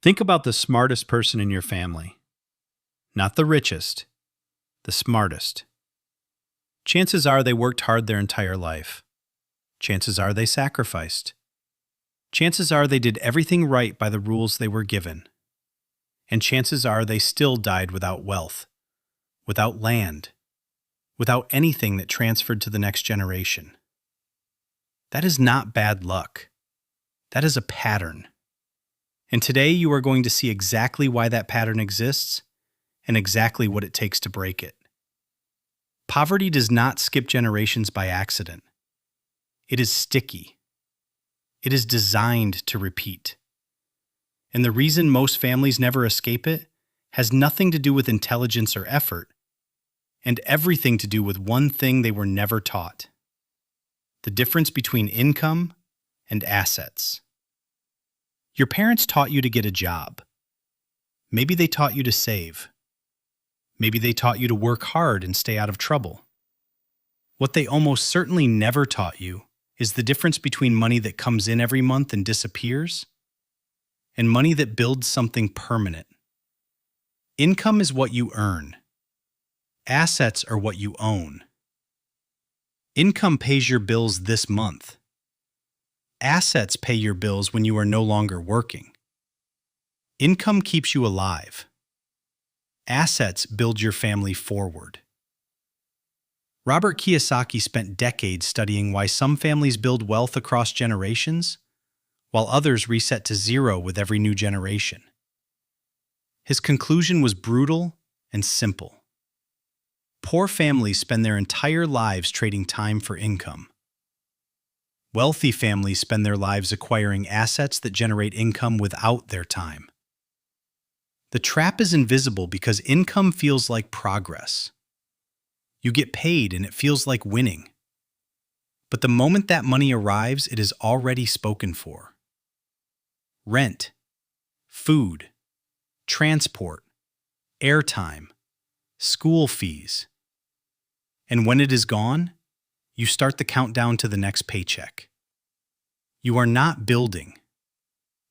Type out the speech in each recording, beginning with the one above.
Think about the smartest person in your family. Not the richest, the smartest. Chances are they worked hard their entire life. Chances are they sacrificed. Chances are they did everything right by the rules they were given. And chances are they still died without wealth, without land, without anything that transferred to the next generation. That is not bad luck. That is a pattern. And today you are going to see exactly why that pattern exists and exactly what it takes to break it. Poverty does not skip generations by accident. It is sticky. It is designed to repeat. And the reason most families never escape it has nothing to do with intelligence or effort, and everything to do with one thing they were never taught: the difference between income and assets. Your parents taught you to get a job. Maybe they taught you to save. Maybe they taught you to work hard and stay out of trouble. What they almost certainly never taught you is the difference between money that comes in every month and disappears and money that builds something permanent. Income is what you earn. Assets are what you own. Income pays your bills this month. Assets pay your bills when you are no longer working. Income keeps you alive. Assets build your family forward. Robert Kiyosaki spent decades studying why some families build wealth across generations, while others reset to zero with every new generation. His conclusion was brutal and simple. Poor families spend their entire lives trading time for income. Wealthy families spend their lives acquiring assets that generate income without their time. The trap is invisible because income feels like progress. You get paid and it feels like winning. But the moment that money arrives, it is already spoken for. Rent, food, transport, airtime, school fees. And when it is gone, you start the countdown to the next paycheck. You are not building.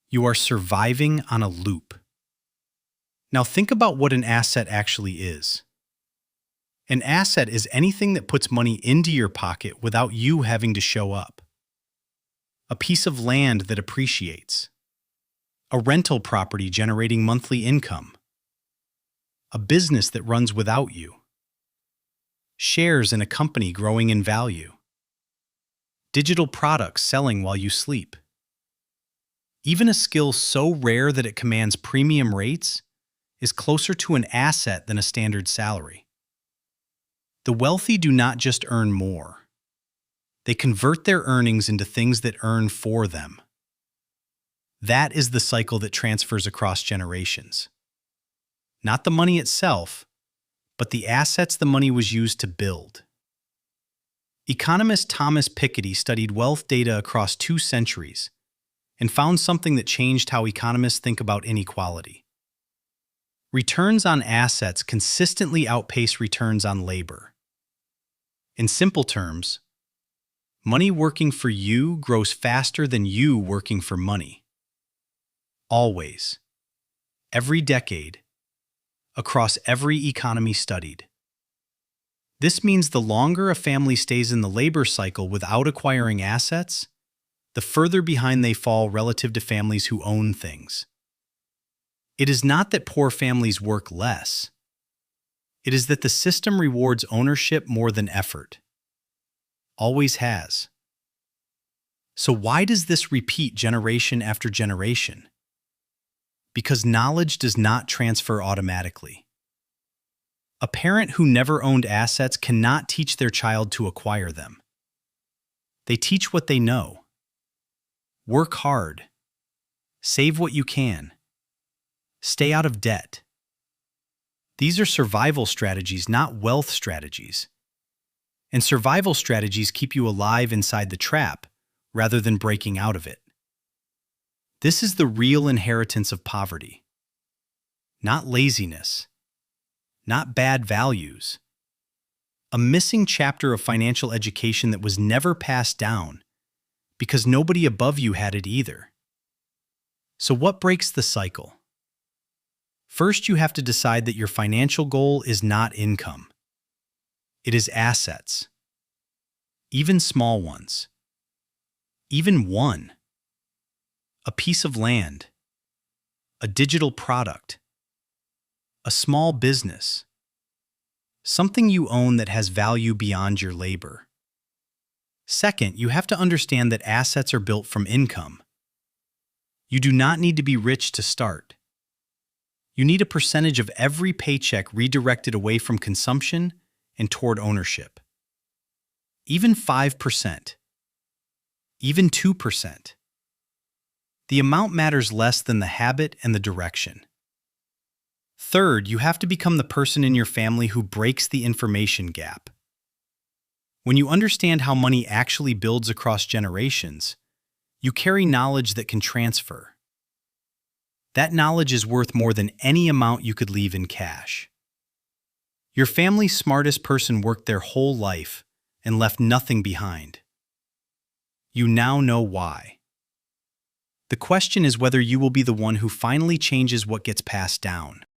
You are surviving on a loop. Now think about what an asset actually is. An asset is anything that puts money into your pocket without you having to show up. A piece of land that appreciates. A rental property generating monthly income. A business that runs without you. Shares in a company growing in value. Digital products selling while you sleep. Even a skill so rare that it commands premium rates is closer to an asset than a standard salary. The wealthy do not just earn more. They convert their earnings into things that earn for them. That is the cycle that transfers across generations. Not the money itself, but the assets the money was used to build. Economist Thomas Piketty studied wealth data across 2 centuries and found something that changed how economists think about inequality. Returns on assets consistently outpace returns on labor. In simple terms, money working for you grows faster than you working for money. Always. Every decade. Across every economy studied. This means the longer a family stays in the labor cycle without acquiring assets, the further behind they fall relative to families who own things. It is not that poor families work less. It is that the system rewards ownership more than effort. Always has. So why does this repeat generation after generation? Because knowledge does not transfer automatically. A parent who never owned assets cannot teach their child to acquire them. They teach what they know. Work hard. Save what you can. Stay out of debt. These are survival strategies, not wealth strategies. And survival strategies keep you alive inside the trap rather than breaking out of it. This is the real inheritance of poverty. Not laziness. Not bad values. A missing chapter of financial education that was never passed down because nobody above you had it either. So what breaks the cycle? First, you have to decide that your financial goal is not income. It is assets, even small ones, even one, a piece of land, a digital product, a small business, something you own that has value beyond your labor. Second, you have to understand that assets are built from income. You do not need to be rich to start. You need a percentage of every paycheck redirected away from consumption and toward ownership. Even 5%, even 2%. The amount matters less than the habit and the direction. Third, you have to become the person in your family who breaks the information gap. When you understand how money actually builds across generations, you carry knowledge that can transfer. That knowledge is worth more than any amount you could leave in cash. Your family's smartest person worked their whole life and left nothing behind. You now know why. The question is whether you will be the one who finally changes what gets passed down.